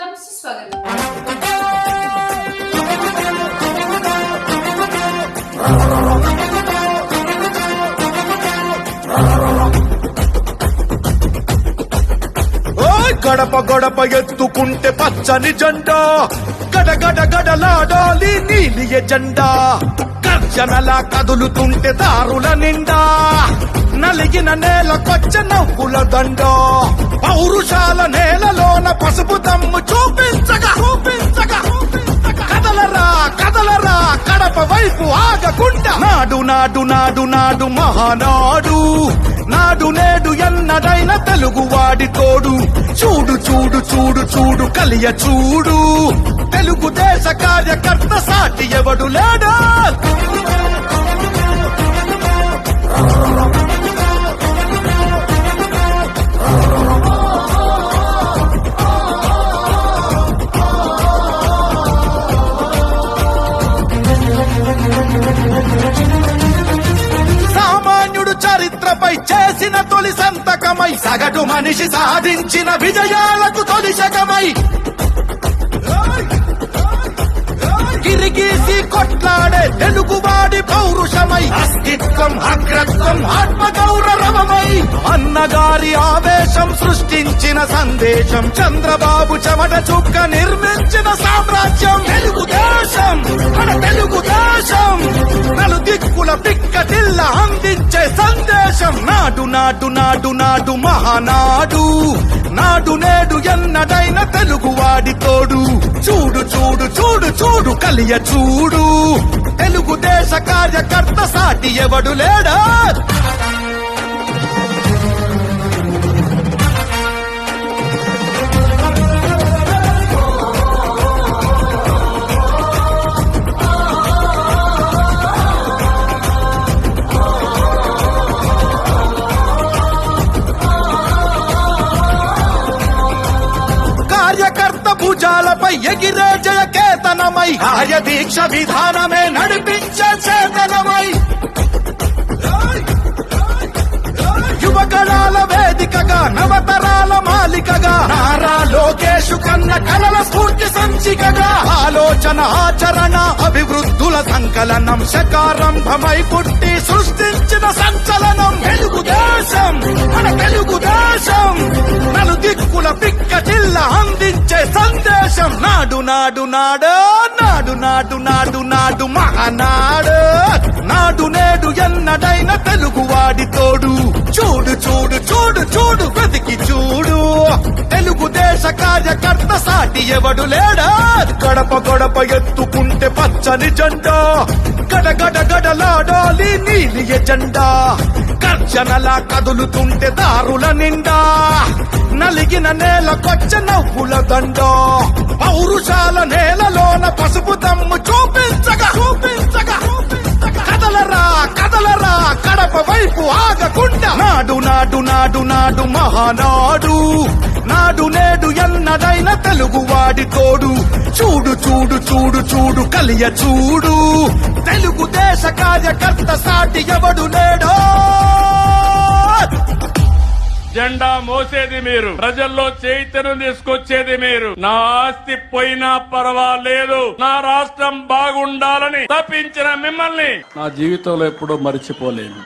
నమస్తే స్వాగతం. గడప గడప ఎత్తుకుంటే పచ్చని జెండా, గడగడ గడలాడాలి నీలి ఎజెండా. గర్జనలా కదులుతుంటే దారుల నిండా, నలిగిన నేలకొచ్చ నవ్వుల దండ. పౌరుషాల నేలలోన పసుపు దమ్ము చూపించగా కదలరా కదలరా కడప వైపు ఆగకుండా. నాడు నాడు నాడు నాడు మహానాడు, నాడు నేడు ఎన్నడైన తెలుగువాడి తోడు. చూడు చూడు చూడు చూడు కలియ చూడు, తెలుగుదేశ కార్యకర్త సాటి ఎవడు లేడా. సామాన్యుడు చరిత్రపై చేసిన తొలి సంతకమై, సగటు మనిషి సాధించిన విజయాలకు తొలి శకమై, గిరిగీసి కొట్లాడే తెలుగువాడి పౌరుషమై, అస్తిత్వం అగ్రత్వం ఆత్మగౌరవమై, అన్నగారి ఆవేశం సృష్టించిన సందేశం, చంద్రబాబు చెమట చుక్క నిర్మించిన సామ్రాజ్యం. తెలుగుదేశం మన తెలుగుదేశం, నలు దిక్కుల పిక్కటిల్ల అందించే సందేశం. నాడు నాడు నాడు నాడు మహానాడు, నాడు నేడు ఎన్నడైన తెలుగువాడి తోడు. చూడు చూడు చూడు చూడు కలియ చూడు, తెలుగుదేశ కార్యకర్త సాటి ఎవడు లేడా. కార్యకర్త భుజాలపై ఎగిరే జయకేతనమై, కార్యదీక్ష విధానమే నడిపించే చేతనమై, యువగణాల వేదికగా నవతరాల మాలికగా, నారా లోకేషు కన్న కలల స్ఫూర్తి సంచికగా, ఆలోచన ఆచరణ అభివృద్ధుల సంకలనం, శకారంభమై పుట్టి సృష్టించిన సంచలనం. తెలుగుదేశం మన తెలుగుదేశం, నలు దిక్కుల పిక్కటిల్ల అందించే సందేశం. నాడు నాడు నాడు నాడు నాడు నాడు నాడు మహానాడు, నాడు నేడు ఎన్నడైన తెలుగువాడి తోడు. చూడు చూడు చూడు చూడు వెతికి చూడు, తెలుగుదేశ కార్యకర్త సాటి ఎవడు లేడా. గడప గడప ఎత్తుకుంటే పచ్చని జెండా, గడగడ గడలాడాలి నీలి ఎజెండా. గర్జనలా కదులుతుంటే దారుల నిండా, నలిగిన నేలకొచ్చ నవ్వుల దండ. పౌరుషాల నేలలోన పసుపు దమ్ము చూపించగా కదలరా కదలరా కడప వైపు ఆగకుండా. నాడు నాడు నాడు నాడు మహానాడు, నాడు నేడు ఎన్నడైన తెలుగువాడి తోడు. చూడు చూడు చూడు చూడు కలియ చూడు, తెలుగుదేశ కార్యకర్త సాటి ఎవడు లేడో. జెండా మోసేది మీరు, ప్రజల్లో చైతన్యం తీసుకొచ్చేది మీరు. నా ఆస్తి పోయినా పర్వాలేదు, నా రాష్ట్రం బాగుండాలని తప్పించిన మిమ్మల్ని నా జీవితంలో ఎప్పుడూ మర్చిపోలేను.